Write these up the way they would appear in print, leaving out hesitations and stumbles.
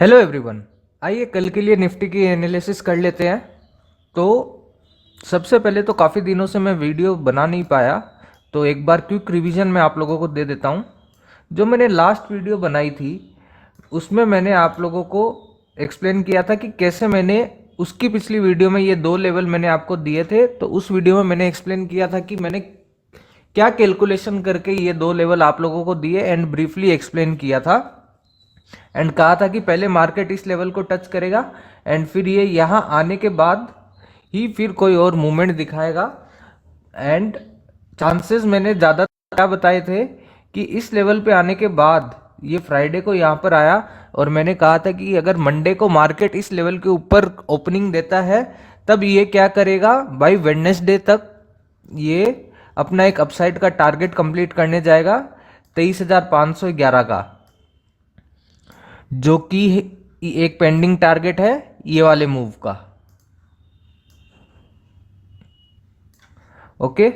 Hello everyone. आइए कल के लिए निफ्टी की एनालिसिस कर लेते हैं। तो सबसे पहले तो काफ़ी दिनों से मैं वीडियो बना नहीं पाया, तो एक बार क्विक रिवीजन मैं आप लोगों को दे देता हूँ। जो मैंने लास्ट वीडियो बनाई थी उसमें मैंने आप लोगों को एक्सप्लेन किया था कि कैसे मैंने उसकी पिछली वीडियो में ये दो लेवल मैंने आपको दिए थे। तो उस वीडियो में मैंने एक्सप्लेन किया था कि मैंने क्या कैलकुलेशन करके ये दो लेवल आप लोगों को दिए एंड ब्रीफली एक्सप्लेन किया था। एंड कहा था कि पहले मार्केट इस लेवल को टच करेगा एंड फिर ये यहाँ आने के बाद ही फिर कोई और मूवमेंट दिखाएगा। एंड चांसेस मैंने ज़्यादा क्या बताए थे कि इस लेवल पे आने के बाद ये फ्राइडे को यहाँ पर आया और मैंने कहा था कि अगर मंडे को मार्केट इस लेवल के ऊपर ओपनिंग देता है तब ये क्या करेगा, बाय वेडनेसडे तक ये अपना एक अपसाइड का टारगेट कंप्लीट करने जाएगा 23,511 का, जो कि एक पेंडिंग टारगेट है ये वाले मूव का। ओके,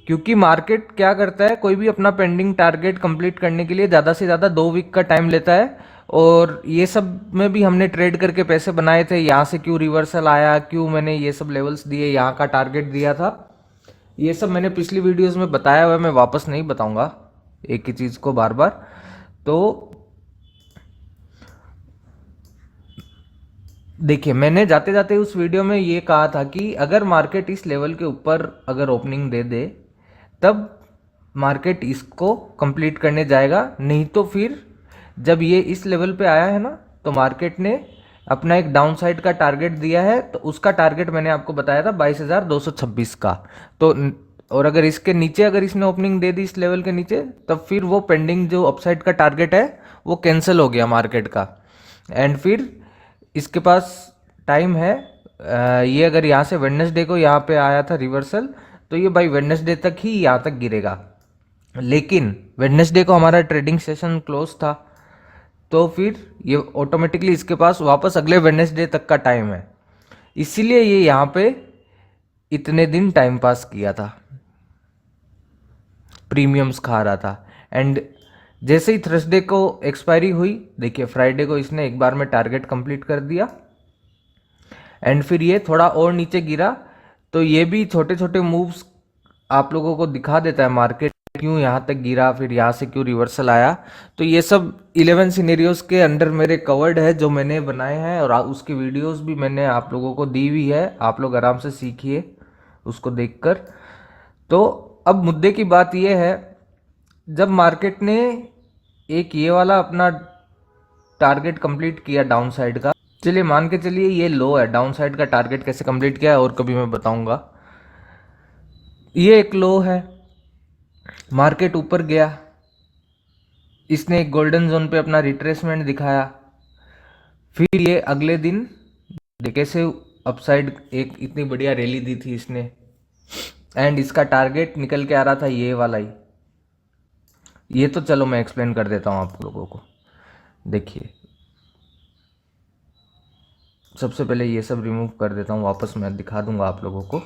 क्योंकि मार्केट क्या करता है, कोई भी अपना पेंडिंग टारगेट कंप्लीट करने के लिए ज़्यादा से ज़्यादा 2 वीक का टाइम लेता है। और ये सब में भी हमने ट्रेड करके पैसे बनाए थे। यहाँ से क्यों रिवर्सल आया, क्यों मैंने ये सब लेवल्स दिए, यहाँ का टारगेट दिया था, ये सब मैंने पिछली वीडियोस में बताया हुआ है, मैं वापस नहीं बताऊंगा एक ही चीज़ को बार बार। तो देखिए, मैंने जाते जाते उस वीडियो में ये कहा था कि अगर मार्केट इस लेवल के ऊपर अगर ओपनिंग दे दे तब मार्केट इसको कंप्लीट करने जाएगा, नहीं तो फिर जब ये इस लेवल पे आया है ना तो मार्केट ने अपना एक डाउन साइड का टारगेट दिया है। तो उसका टारगेट मैंने आपको बताया था 22,226 का। तो और अगर इसके नीचे अगर इसने ओपनिंग दे दी इस लेवल के नीचे तब फिर वो पेंडिंग जो अपसाइड का टारगेट है वो कैंसिल हो गया मार्केट का। एंड फिर इसके पास टाइम है, ये अगर यहाँ से वेडनेसडे को यहाँ पे आया था रिवर्सल तो ये बाई वेडनेसडे तक ही यहाँ तक गिरेगा। लेकिन वेडनेसडे को हमारा ट्रेडिंग सेशन क्लोज था, तो फिर ये ऑटोमेटिकली इसके पास वापस अगले वेडनेसडे तक का टाइम है, इसीलिए ये यहाँ पे इतने दिन टाइम पास किया था, प्रीमियम्स खा रहा था। एंड जैसे ही थर्सडे को एक्सपायरी हुई, देखिए फ्राइडे को इसने एक बार में टारगेट कंप्लीट कर दिया एंड फिर ये थोड़ा और नीचे गिरा। तो ये भी छोटे छोटे मूव्स आप लोगों को दिखा देता है मार्केट क्यों यहाँ तक गिरा, फिर यहाँ से क्यों रिवर्सल आया। तो ये सब 11 सिनेरियोज के अंडर मेरे कवर्ड है जो मैंने बनाए हैं, और उसकी वीडियोस भी मैंने आप लोगों को दी हुई है, आप लोग आराम से सीखिए उसको देखकर। तो अब मुद्दे की बात यह है, जब मार्केट ने एक ये वाला अपना टारगेट कंप्लीट किया डाउन साइड का, चलिए मान के चलिए ये लो है, डाउन साइड का टारगेट कैसे कंप्लीट किया है और कभी मैं बताऊंगा। ये एक लो है, मार्केट ऊपर गया, इसने एक गोल्डन जोन पे अपना रिट्रेसमेंट दिखाया, फिर ये अगले दिन कैसे अपसाइड एक इतनी बढ़िया रैली दी थी इसने, एंड इसका टारगेट निकल के आ रहा था ये वाला ही। ये तो चलो मैं एक्सप्लेन कर देता हूँ आप लोगों को। देखिए, सबसे पहले ये सब रिमूव कर देता हूँ, वापस मैं दिखा दूंगा आप लोगों को।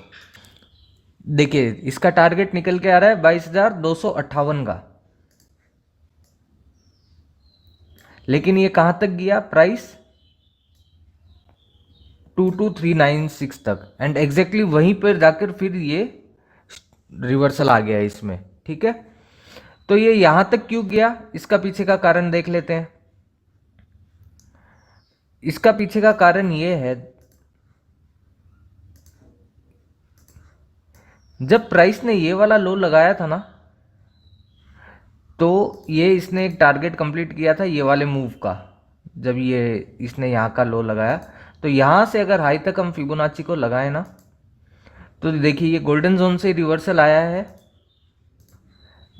देखिए, इसका टारगेट निकल के आ रहा है 22,258 का, लेकिन ये कहां तक गया प्राइस, 22,396 तक, एंड एग्जैक्टली वहीं पर जाकर फिर ये रिवर्सल आ गया इसमें। ठीक है, तो ये यहां तक क्यों गया, इसका पीछे का कारण देख लेते हैं। इसका पीछे का कारण ये है, जब प्राइस ने ये वाला लो लगाया था ना तो ये इसने एक टारगेट कंप्लीट किया था ये वाले मूव का। जब ये इसने यहाँ का लो लगाया तो यहाँ से अगर हाई तक हम फिबोनाची को लगाए ना तो देखिए ये गोल्डन जोन से रिवर्सल आया है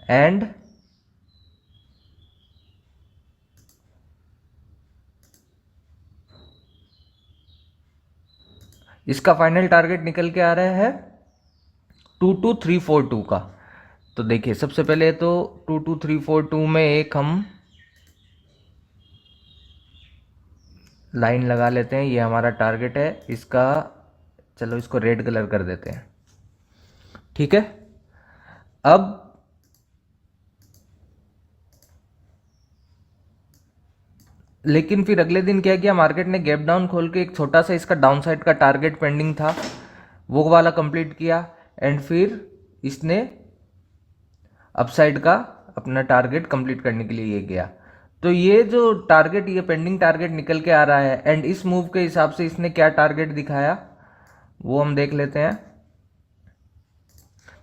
एंड इसका फाइनल टारगेट निकल के आ रहा है 22,342 का। तो देखिए, सबसे पहले तो 22,342 में एक हम लाइन लगा लेते हैं, ये हमारा टारगेट है इसका। चलो इसको रेड कलर कर देते हैं। ठीक है, अब लेकिन फिर अगले दिन क्या किया, मार्केट ने गैप डाउन खोल के एक छोटा सा इसका डाउन साइड का टारगेट पेंडिंग था वो वाला कंप्लीट किया, एंड फिर इसने अपसाइड का अपना टारगेट कंप्लीट करने के लिए ये गया। तो ये जो टारगेट, ये पेंडिंग टारगेट निकल के आ रहा है, एंड इस मूव के हिसाब से इसने क्या टारगेट दिखाया वो हम देख लेते हैं।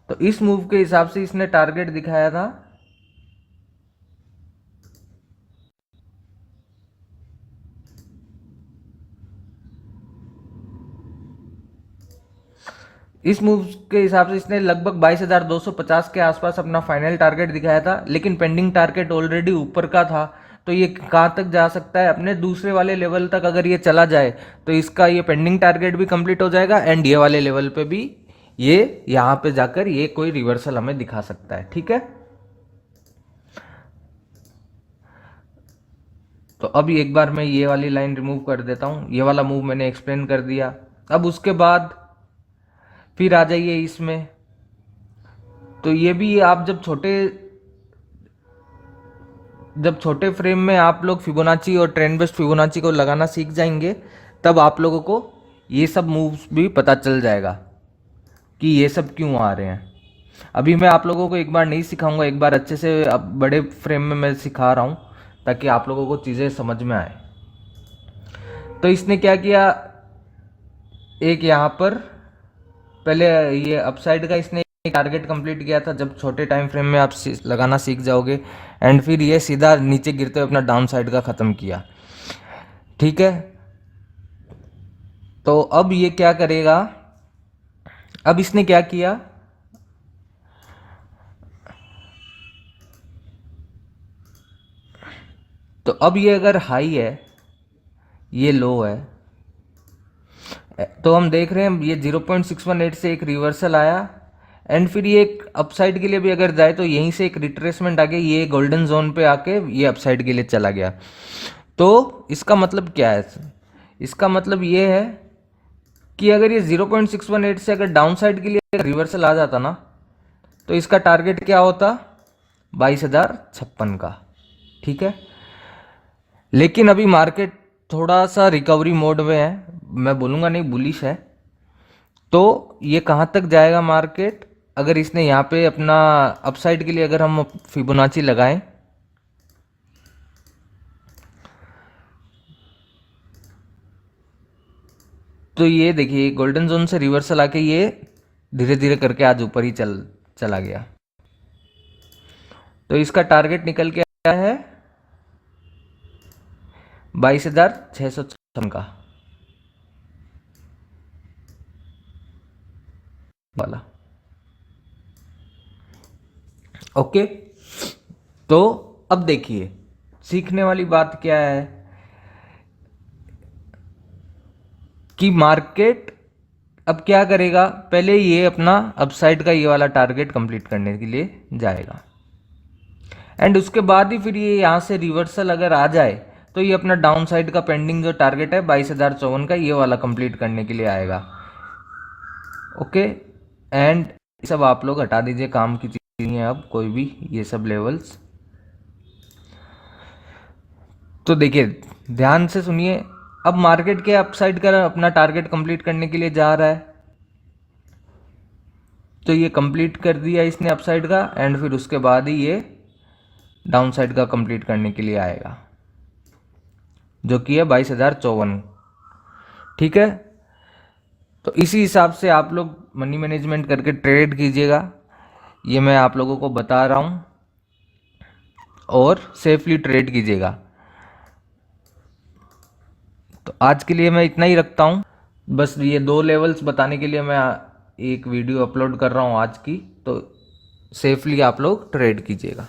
तो इस मूव के हिसाब से इसने टारगेट दिखाया था इस मूव के हिसाब से इसने लगभग 22,250 के आसपास अपना फाइनल टारगेट दिखाया था, लेकिन पेंडिंग टारगेट ऑलरेडी ऊपर का था। तो ये कहाँ तक जा सकता है, अपने दूसरे वाले लेवल तक अगर ये चला जाए तो इसका ये पेंडिंग टारगेट भी कंप्लीट हो जाएगा, एंड ये वाले लेवल पे भी ये यहाँ पे जाकर ये कोई रिवर्सल हमें दिखा सकता है। ठीक है, तो अब एक बार मैं ये वाली लाइन रिमूव कर देता हूँ। ये वाला मूव मैंने एक्सप्लेन कर दिया। अब उसके बाद फिर आ जाइए इसमें। तो ये भी आप जब छोटे फ्रेम में आप लोग फिबोनाची और ट्रेंड बेस्ड फिबोनाची को लगाना सीख जाएंगे, तब आप लोगों को ये सब मूव्स भी पता चल जाएगा कि ये सब क्यों आ रहे हैं। अभी मैं आप लोगों को एक बार नहीं सिखाऊंगा, एक बार अच्छे से अब बड़े फ्रेम में मैं सिखा रहा हूँ ताकि आप लोगों को चीज़ें समझ में आए। तो इसने क्या किया, एक यहाँ पर पहले ये अपसाइड का इसने टारगेट कंप्लीट किया था, जब छोटे टाइम फ्रेम में आप लगाना सीख जाओगे, एंड फिर ये सीधा नीचे गिरते हुए अपना डाउन साइड का ख़त्म किया। ठीक है, तो अब ये क्या करेगा, अब इसने क्या किया, तो अब ये अगर हाई है, ये लो है, तो हम देख रहे हैं ये 0.618 से एक रिवर्सल आया, एंड फिर ये एक अपसाइड के लिए भी अगर जाए तो यहीं से एक रिट्रेसमेंट आ गया, ये गोल्डन जोन पे आके ये अपसाइड के लिए चला गया। तो इसका मतलब क्या है, इसका मतलब ये है कि अगर ये 0.618 से अगर डाउन साइड के लिए रिवर्सल आ जाता ना, तो इसका टारगेट क्या होता, 22,056 का। ठीक है, लेकिन अभी मार्केट थोड़ा सा रिकवरी मोड में है, मैं बोलूँगा नहीं बुलिश है। तो ये कहाँ तक जाएगा मार्केट, अगर इसने यहाँ पे अपना अपसाइड के लिए अगर हम फिबोनाची लगाएं, तो ये देखिए गोल्डन जोन से रिवर्सल आके ये धीरे धीरे करके आज ऊपर ही चला गया। तो इसका टारगेट निकल के आया है 22,656 का वाला। ओके, तो अब देखिए सीखने वाली बात क्या है कि मार्केट अब क्या करेगा, पहले ये अपना अपसाइड का ये वाला टारगेट कंप्लीट करने के लिए जाएगा, एंड उसके बाद ही फिर ये यहाँ से रिवर्सल अगर आ जाए तो ये अपना डाउन साइड का पेंडिंग जो टारगेट है 22,054 का, ये वाला कंप्लीट करने के लिए आएगा। ओके, एंड सब आप लोग हटा दीजिए, काम की चीज़ें हैं अब कोई भी ये सब लेवल्स। तो देखिए ध्यान से सुनिए, अब मार्केट के अपसाइड का अपना टारगेट कंप्लीट करने के लिए जा रहा है, तो ये कंप्लीट कर दिया इसने अपसाइड का, एंड फिर उसके बाद ही ये डाउन साइड का कंप्लीट करने के लिए आएगा, जो कि है 22,054। ठीक है, तो इसी हिसाब से आप लोग मनी मैनेजमेंट करके ट्रेड कीजिएगा, ये मैं आप लोगों को बता रहा हूँ, और सेफली ट्रेड कीजिएगा। तो आज के लिए मैं इतना ही रखता हूँ, बस ये 2 लेवल्स बताने के लिए मैं एक वीडियो अपलोड कर रहा हूँ आज की। तो सेफली आप लोग ट्रेड कीजिएगा।